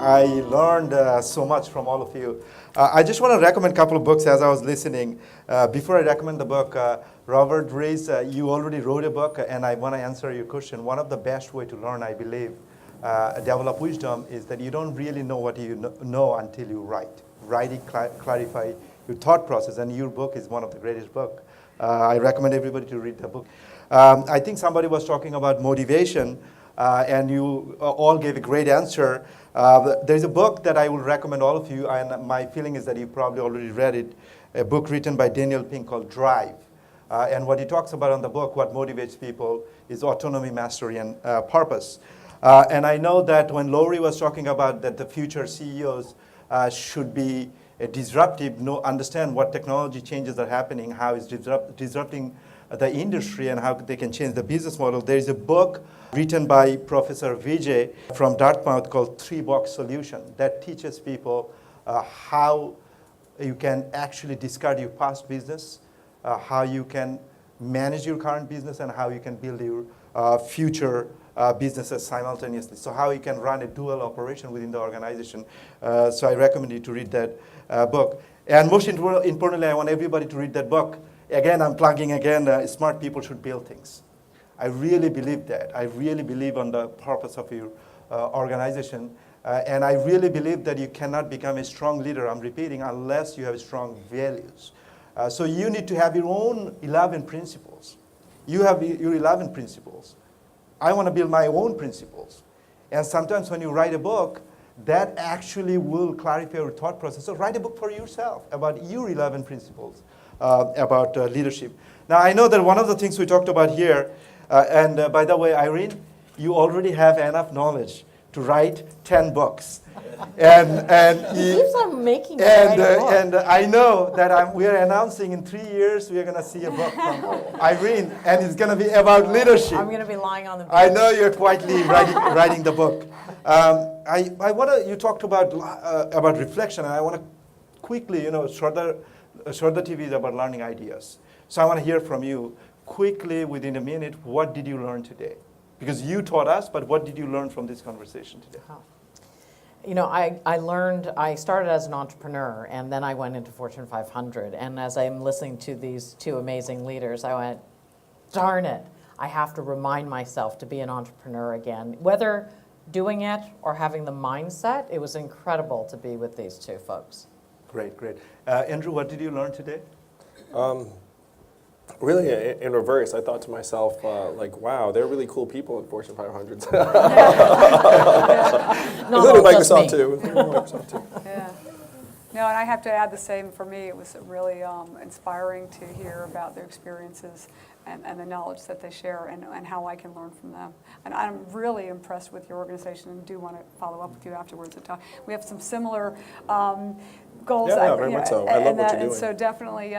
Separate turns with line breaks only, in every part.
I learned so much from all of you. I just want to recommend a couple of books as I was listening. Before I recommend the book, Robert Rees, you already wrote a book, and I want to answer your question. One of the best way to learn, I believe, develop wisdom is that you don't really know what you know until you write. Writing clarify your thought process, and your book is one of the greatest books. I recommend everybody to read the book. I think somebody was talking about motivation, and you all gave a great answer. There's a book that I will recommend all of you, and my feeling is that you probably already read it, a book written by Daniel Pink called Drive. And what he talks about on the book, what motivates people, is autonomy, mastery, and purpose. And I know that when Laurie was talking about that the future CEOs should be disruptive, understand what technology changes are happening, how it's disrupting the industry, and how they can change the business model. There is a book written by Professor Vijay from Dartmouth called 3-Box Solution that teaches people how you can actually discard your past business, how you can manage your current business, and how you can build your future businesses simultaneously. So how you can run a dual operation within the organization. So I recommend you to read that book. And most importantly, I want everybody to read that book. Again, I'm plugging again, smart people should build things. I really believe that. I really believe on the purpose of your organization. And I really believe that you cannot become a strong leader, I'm repeating, unless you have strong values. So you need to have your own 11 principles. You have your 11 principles. I want to build my own principles. And sometimes when you write a book, that actually will clarify your thought process. So write a book for yourself about your 11 principles about leadership. Now, I know that one of the things we talked about here, and by the way, Irene, you already have enough knowledge to write 10 books. And
he keeps on making me write a book.
And I know that we are announcing in 3 years we are going to see a book from Irene, and it's going to be about leadership.
I'm going to be lying on the beach.
I know you're quietly writing the book. I want to. You talked about reflection, and I want to quickly, Sarder TV is about learning ideas. So I want to hear from you quickly, within a minute. What did you learn today? Because you taught us, but what did you learn from this conversation today?
I started as an entrepreneur, and then I went into Fortune 500. And as I'm listening to these two amazing leaders, I went, darn it, I have to remind myself to be an entrepreneur again. Whether doing it or having the mindset, it was incredible to be with these two folks.
Great, great. Andrew, what did you learn today?
Really, in reverse, I thought to myself, wow, they're really cool people in Fortune 500s. Including Microsoft too.
Yeah. No, and I have to add the same for me. It was really inspiring to hear about their experiences and the knowledge that they share and how I can learn from them. And I'm really impressed with your organization and do want to follow up with you afterwards and talk. We have some similar goals.
Yeah, very much so. I love what you're doing.
And so definitely,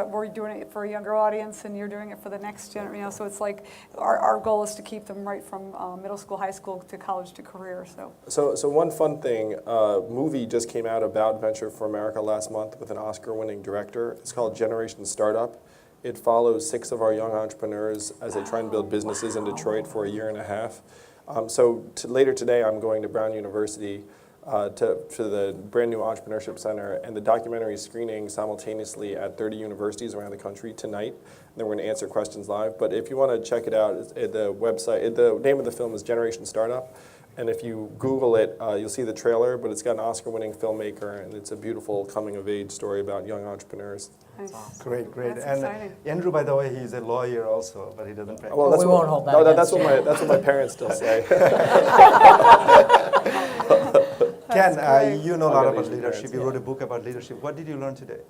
we're doing it for a younger audience, and you're doing it for the next generation. So it's like our goal is to keep them right from middle school, high school, to college, to career.
So one fun thing, movie just came out about Venture for America last month with an Oscar-winning director. It's called Generation Startup. It follows 6 of our young entrepreneurs as they try and build businesses in Detroit for a year and a half. Later today, I'm going to Brown University to the brand new Entrepreneurship Center, and the documentary is screening simultaneously at 30 universities around the country tonight. And then we're going to answer questions live. But if you want to check it out, the name of the film is Generation Startup. And if you Google it, you'll see the trailer, but it's got an Oscar-winning filmmaker, and it's a beautiful coming-of-age story about young entrepreneurs.
Nice.
Awesome. Great, great.
That's
and
exciting.
Andrew, by the way, he's a lawyer also, but he doesn't practice.
Well,
we won't hold that
that's what my parents still say.
Ken, you know a lot about leadership. You wrote a book about leadership. What did you learn today?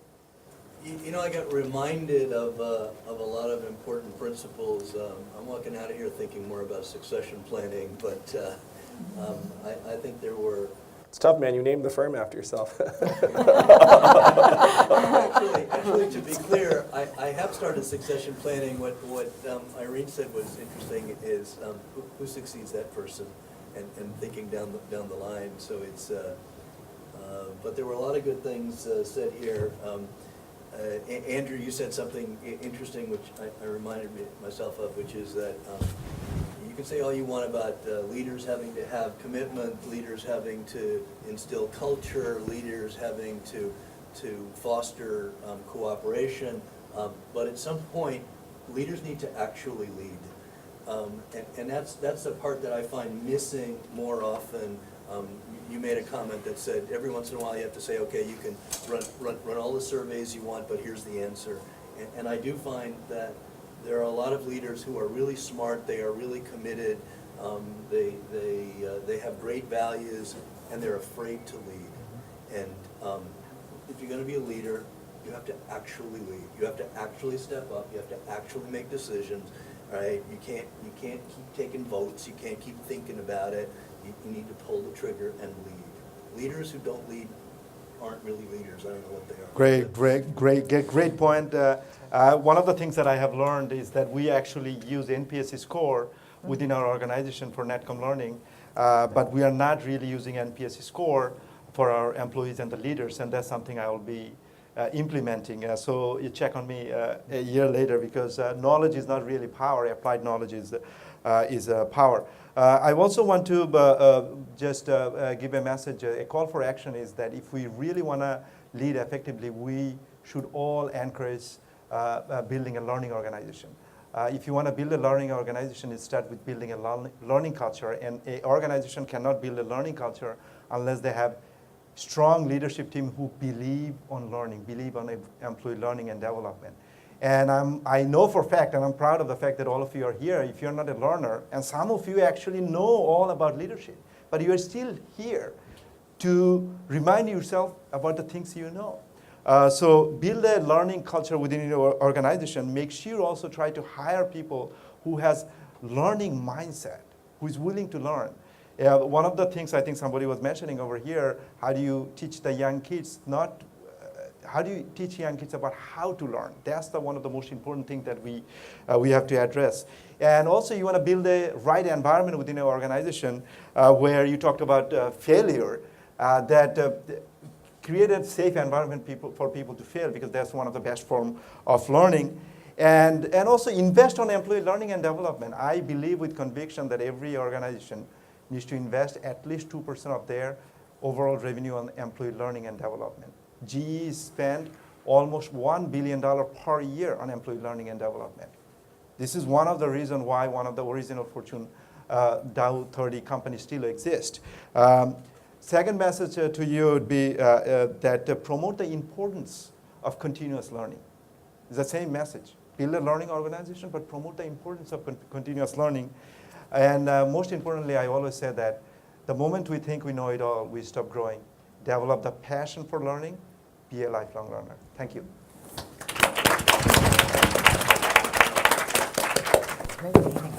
I got reminded of a lot of important principles. I'm walking out of here thinking more about succession planning, but I think there were...
It's tough, man. You named the firm after yourself.
Actually, to be clear, I have started succession planning. What Irene said was interesting is who succeeds that person, and thinking down the line. So it's, but there were a lot of good things said here. Andrew, you said something interesting, which I reminded myself of, which is that you can say all you want about leaders having to have commitment, leaders having to instill culture, leaders having to foster cooperation, but at some point, leaders need to actually lead. And that's the part that I find missing more often. You made a comment that said every once in a while you have to say, okay, you can run all the surveys you want, but here's the answer. And I do find that there are a lot of leaders who are really smart, they are really committed, they have great values, and they're afraid to lead. And if you're going to be a leader, you have to actually lead. You have to actually step up. You have to actually make decisions. Right? You can't keep taking votes. You can't keep thinking about it. You need to pull the trigger and lead. Leaders who don't lead aren't really leaders. I don't know what they are.
Great point. One of the things that I have learned is that we actually use NPS score within our organization for NetCom learning, but we are not really using NPS score for our employees and the leaders, and that's something I will be implementing. So you check on me a year later, because knowledge is not really power. Applied knowledge is power. I also want to just give a message. A call for action is that if we really want to lead effectively, we should all encourage building a learning organization. If you want to build a learning organization, it starts with building a learning culture, and an organization cannot build a learning culture unless they have strong leadership team who believe on learning, believe on employee learning and development. And I know for a fact, and I'm proud of the fact that all of you are here, if you're not a learner, and some of you actually know all about leadership, but you are still here to remind yourself about the things you know. So build a learning culture within your organization. Make sure also try to hire people who has learning mindset, who is willing to learn. One of the things I think somebody was mentioning over here, how do you teach the young kids how do you teach young kids about how to learn? That's one of the most important things that we have to address. And also you want to build a right environment within your organization where you talked about failure, that create a safe environment for people to fail, because that's one of the best form of learning. And also invest on employee learning and development. I believe with conviction that every organization needs to invest at least 2% of their overall revenue on employee learning and development. GE spent almost $1 billion per year on employee learning and development. This is one of the reasons why one of the original Fortune Dow 30 companies still exist. Second message to you would be that promote the importance of continuous learning. It's the same message. Build a learning organization, but promote the importance of continuous learning. And most importantly, I always say that the moment we think we know it all, we stop growing. Develop the passion for learning, be a lifelong learner. Thank you.
Great meeting.